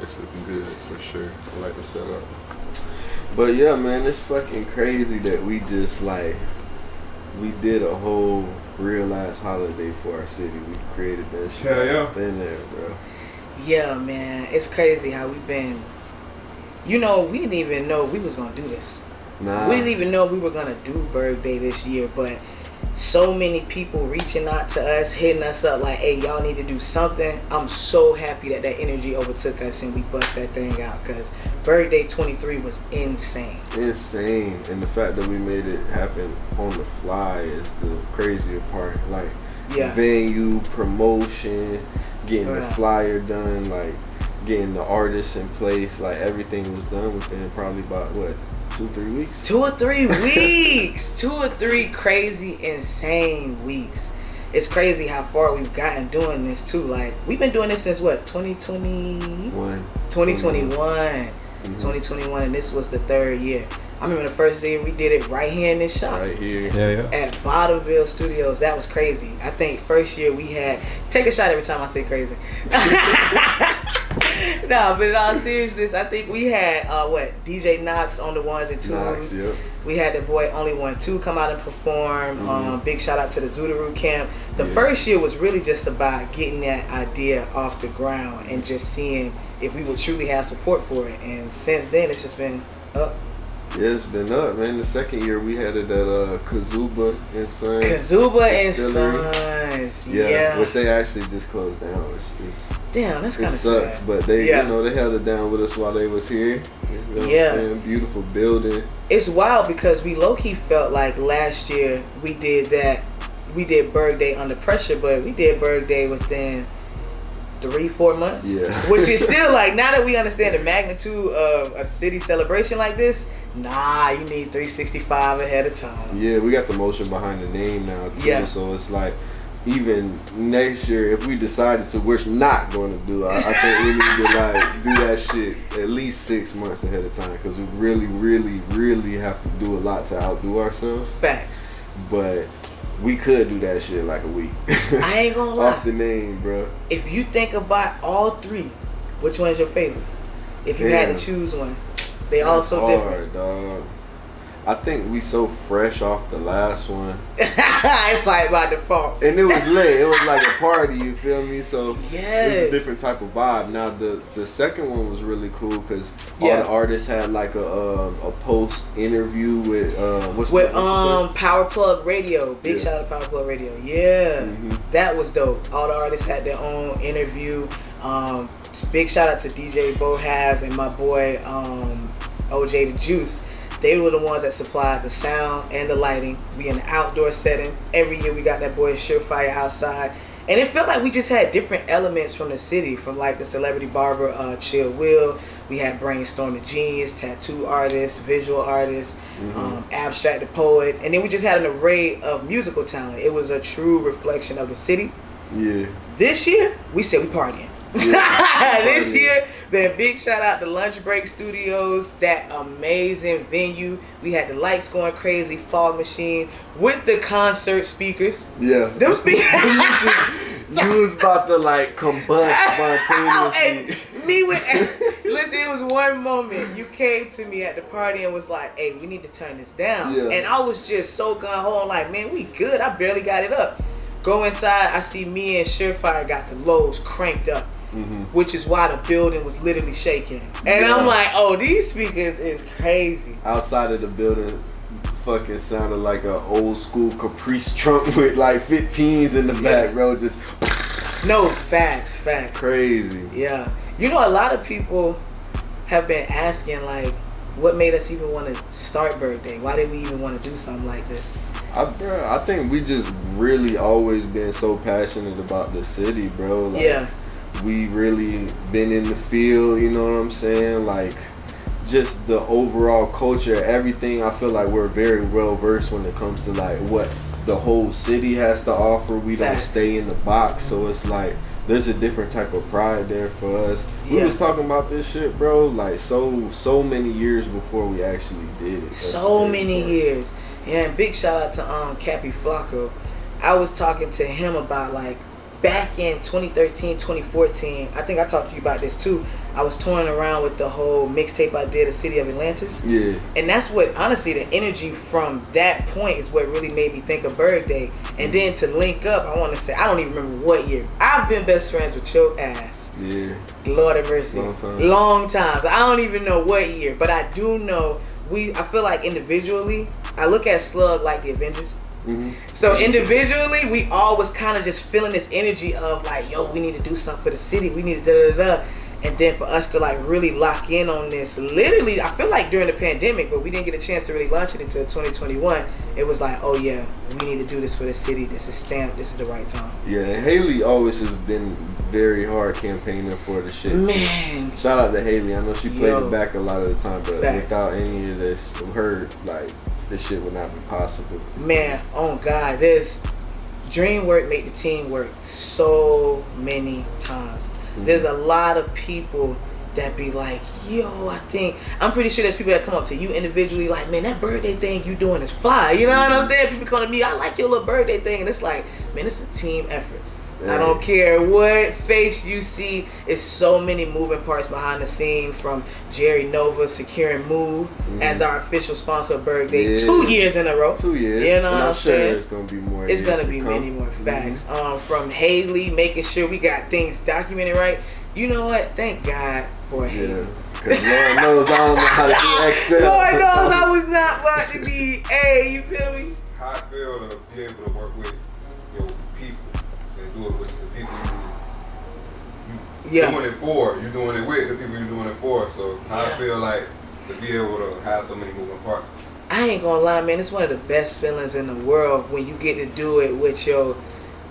It's looking good for sure. I like the setup. But yeah, man, it's fucking crazy that we just like we did a whole real ass holiday for our city. We created that shit. Hell yeah. In there, bro. Yeah, man, it's crazy how we've been. You know, we didn't even know we was gonna do this. Nah. We didn't even know we were gonna do BURG Day this year, but so many people reaching out to us, hitting us up like, hey, y'all need to do something. I'm so happy that energy overtook us and we bust that thing out, because BURG Day 23 was insane. Insane. And the fact that we made it happen on the fly is the crazier part. Like, venue, promotion, getting the flyer done, like, getting the artists in place, like, everything was done within probably about, what, 2-3 weeks? 2 or 3 weeks. 2 or 3 crazy, insane weeks. It's crazy how far we've gotten doing this too. Like, we've been doing this since what, 2021? 2021, and this was the 3rd year. I remember the first day we did it right here in this shop. Right here. Yeah. At BTMVLE Studios. That was crazy. I think first year we had, take a shot every time I say crazy. No, but in all seriousness, I think we had DJ Knox on the ones and twos. Knox, yep. We had the boy Only One Two come out and perform. Big shout out to the Zoodaroo camp. The first year was really just about getting that idea off the ground and just seeing if we would truly have support for it. And since then, it's just been up. Yeah, it's been up, man. The second year we had it at Kazuba and Sons. Kazuba and Sons. Yeah. Which they actually just closed down. Damn, that's kind of sucks, sad. but they, you know, they held it down with us while they was here. You know what I'm saying? Beautiful building. It's wild because we low-key felt like last year we did BURG Day under pressure, but we did BURG Day within 3-4 months. Yeah. Which is still like, now that we understand the magnitude of a city celebration like this, you need 365 ahead of time. Yeah, we got the motion behind the name now too. Yeah. So it's like, even next year, if we decided to, we're not going to do it. I think we need to like do that shit at least 6 months ahead of time, because we really, really, really have to do a lot to outdo ourselves. Facts. But we could do that shit like a week. I ain't gonna lie. Off the name, bro. If you think about all 3, which one's your favorite? If you had to choose one, they all so different. Dog. I think we so fresh off the last one. It's like by default. And it was lit. It was like a party, you feel me? So yes. It's a different type of vibe. Now the second one was really cool because all the artists had like a post interview with Power Plug Radio. Big shout out to Power Plug Radio. Yeah. That was dope. All the artists had their own interview. Big shout out to DJ Bohav and my boy OJ the Juice. They were the ones that supplied the sound and the lighting. We in the outdoor setting. Every year we got that boy Surefire outside. And it felt like we just had different elements from the city. From like the celebrity barber, Chill Will. We had Brainstorm the Genius, tattoo artists, visual artists, Abstract the Poet. And then we just had an array of musical talent. It was a true reflection of the city. Yeah. This year, we said we partying. Yeah, this year, man, big shout out to Lunch Break Studios, that amazing venue. We had the lights going crazy, fog machine with the concert speakers. Yeah, them speakers. you was about to like combust spontaneously. Listen, it was one moment you came to me at the party and was like, "Hey, we need to turn this down." Yeah. And I was just so gung-ho, like, "Man, we good." I barely got it up. Go inside, I see me and Surefire got the lows cranked up. Which is why the building was literally shaking. And I'm like, oh, these speakers is crazy. Outside of the building fucking sounded like an old school Caprice trunk with like 15s in the back, bro. Just no, facts. Crazy. Yeah. You know, a lot of people have been asking, like, what made us even want to start BURG Day? Why did we even want to do something like this? I think we just really always been so passionate about the city, bro. Like, we really been in the field, you know what I'm saying? Like, just the overall culture, everything. I feel like we're very well versed when it comes to like what the whole city has to offer. We don't stay in the box, so it's like there's a different type of pride there for us. We was talking about this shit, bro, like so many years before we actually did it. So many years. Yeah, and big shout out to Cappy Flacco. I was talking to him about like back in 2013, 2014, I think I talked to you about this too. I was touring around with the whole mixtape I did, The City of Atlantis. Yeah. And that's what, honestly, the energy from that point is what really made me think of BURG Day. And then to link up, I want to say, I don't even remember what year. I've been best friends with your ass. Yeah. Lord have mercy. Long time. So I don't even know what year, but I do know I feel like individually, I look at Slug like the Avengers. Mm-hmm. So individually, we all was kind of just feeling this energy of like, yo, we need to do something for the city. We need to da-da-da-da. And then for us to like really lock in on this, literally, I feel like during the pandemic, but we didn't get a chance to really launch it until 2021. It was like, oh yeah, we need to do this for the city. This is stamped. This is the right time. Yeah, Haley always has been very hard campaigner for the shit. Man. Shout out to Haley. I know she played it back a lot of the time, but without any of this, her, like, this shit would not be possible. Man, oh God, this dream work make the team work so many times. Mm-hmm. There's a lot of people that be like, yo, I'm pretty sure there's people that come up to you individually like, man, that birthday thing you doing is fly. You know what I'm saying? People come to me, I like your little birthday thing. And it's like, man, it's a team effort. I don't care what face you see. It's so many moving parts behind the scene, from Jerry Nova securing Move as our official sponsor of BURG Day 2 years in a row. 2 years. You know what I'm saying? It's going to be more. It's going to be many more facts. From Haley making sure we got things documented right. You know what? Thank God for Haley. Because Lord knows I don't know how to do Excel. Lord knows I was not about to be you feel me? How I feel to be able to work with your people. Do it with the people you doing it for. You're doing it with the people you're doing it for. So I feel like to be able to have so many moving parts. I ain't gonna lie, man. It's one of the best feelings in the world when you get to do it with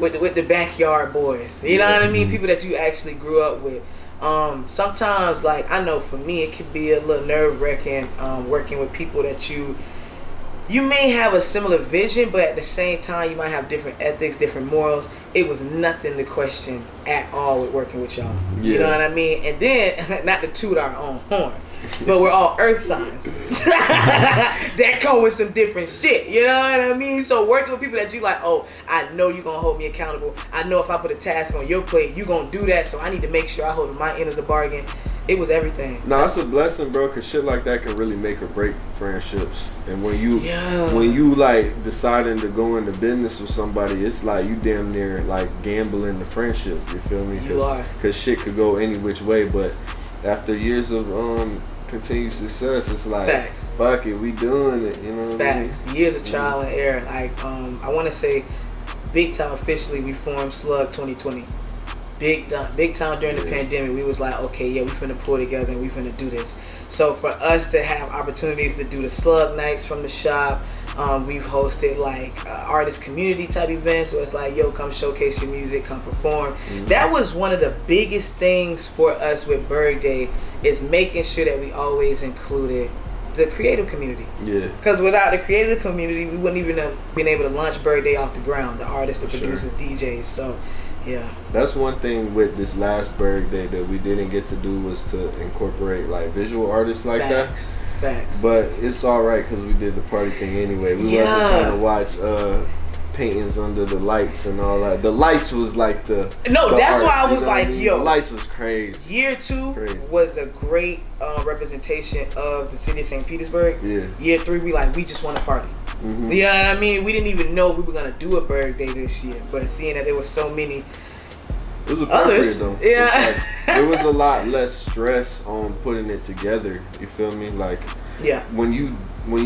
with the backyard boys. You know what I mean? People that you actually grew up with. Sometimes, like, I know for me, it could be a little nerve-wracking working with people that you may have a similar vision, but at the same time, you might have different ethics, different morals. It was nothing to question at all with working with y'all. Yeah. You know what I mean? And then, not to toot our own horn, but we're all earth signs. That come with some different shit. You know what I mean? So working with people that you like, oh, I know you're going to hold me accountable. I know if I put a task on your plate, you're going to do that. So I need to make sure I hold my end of the bargain. It was everything. No, it's a blessing, bro, because shit like that can really make or break friendships. And when you like deciding to go into business with somebody, it's like you damn near like gambling the friendship. You feel me? You are. Because shit could go any which way. But after years of continued success, it's like, fuck it, we doing it. You know what I mean? Years of trial and error. Like, I want to say, big time officially, we formed Slug 2020. Big time during the pandemic, we was like, okay, yeah, we finna pull together and we finna do this. So for us to have opportunities to do the Slug nights from the shop, we've hosted like artist community type events. So it's like, yo, come showcase your music, come perform. That was one of the biggest things for us with BURG Day, is making sure that we always included the creative community. Yeah. Because without the creative community, we wouldn't even have been able to launch BURG Day off the ground. The artists, the producers, DJs. So. Yeah. That's one thing with this last BURG Day that we didn't get to do, was to incorporate like visual artists like that. Facts. But it's all right because we did the party thing anyway. We wasn't trying to watch paintings under the lights and all that. The lights was like that's art, why I was like, yo, the lights was crazy. Year 2 was a great representation of the city of St. Petersburg. Yeah. Year 3, we just want to party. Mm-hmm. You know what I mean? We didn't even know we were gonna do a BURG Day this year, but seeing that there was so many, it was appropriate though. Yeah, there was a lot less stress on putting it together. You feel me? Like, when you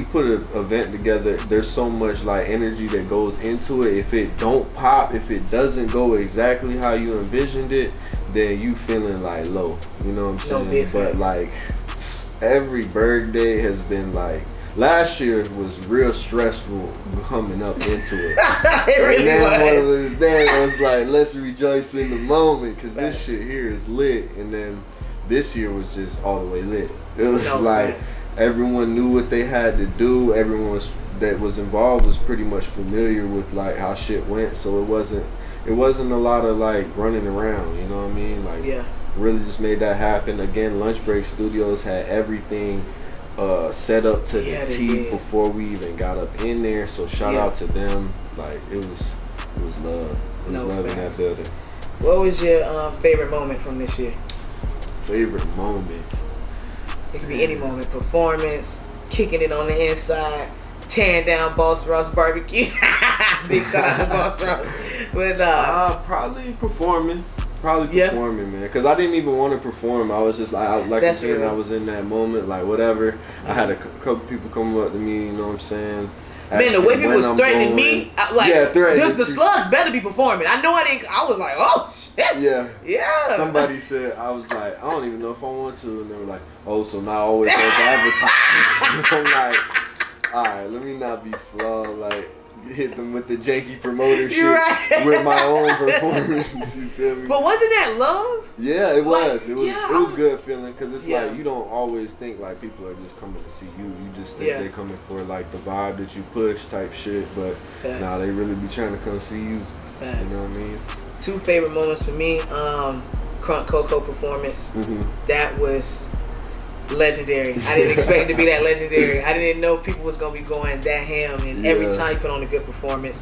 put an event together, there's so much like energy that goes into it. If it don't pop, if it doesn't go exactly how you envisioned it, then you feeling like low. You know what I'm saying? But like every BURG Day has been like. Last year was real stressful coming up into it. It really was. Then I was like, let's rejoice in the moment, because this shit here is lit. And then this year was just all the way lit. It was everyone knew what they had to do. Everyone that was involved was pretty much familiar with like how shit went. So it wasn't a lot of like running around. You know what I mean? Like, really just made that happen. Again, Lunch Break Studios had everything set up to the T before we even got up in there. So shout out to them. Like, it was love. It was love in that building. What was your favorite moment from this year? favorite moment. It could be any moment. Performance, kicking it on the inside, tearing down Boss Ross barbecue. Big shout out to Boss Ross. But probably performing. Performing, man. Because I didn't even want to perform. I was just like you said, I was in that moment, like whatever. I had a couple people come up to me, you know what I'm saying? Man, the way people was threatening me, the slugs better be performing. I know I didn't. I was like, oh shit. Yeah. Somebody said, I was like, I don't even know if I want to, and they were like, oh, so now I always have to advertise. I'm like, all right, let me not be flawed, like. Hit them with the janky promoter shit with my own performance. You feel me? But wasn't that love? Yeah, it was. It was good feeling because it's like you don't always think like people are just coming to see you. You just think they're coming for like the vibe that you push type shit. But nah, they really be trying to come see you. Facts. You know what I mean? 2 favorite moments for me. Crunk Coco performance. That was legendary. I didn't expect it to be that legendary. I didn't know people was gonna be going that ham, and every time you put on a good performance.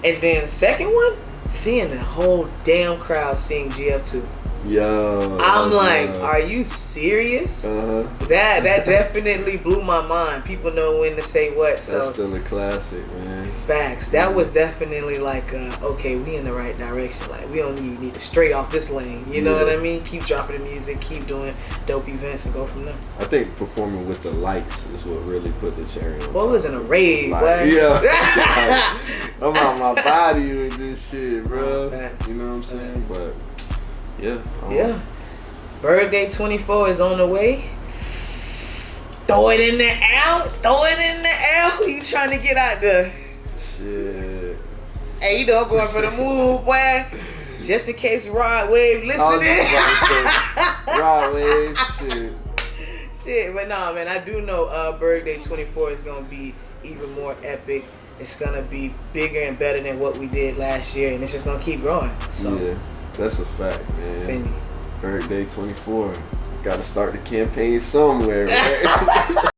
And then second one, seeing the whole damn crowd sing GF2. Yo, I'm like, are you serious? That definitely blew my mind. People know when to say what. So that's still a classic, man. Facts. That was definitely like, okay, we in the right direction. Like we don't even need to stray off this lane. You know what I mean? Keep dropping the music, keep doing dope events, and go from there. I think performing with the lights is what really put the cherry on. Well, it was in a rave, like, I'm out my body with this shit, bro. You know what I'm saying? But BURG Day 24 is on the way. Throw it in the air. You trying to get out there? Shit. Hey, you know I'm going for the move, boy. Just in case Rod Wave listening. Rod Wave, shit. But nah, man, I do know BURG Day 24 is gonna be even more epic. It's gonna be bigger and better than what we did last year, and it's just gonna keep growing. So that's a fact, man. Fendi. BURG Day 24. Got to start the campaign somewhere, right?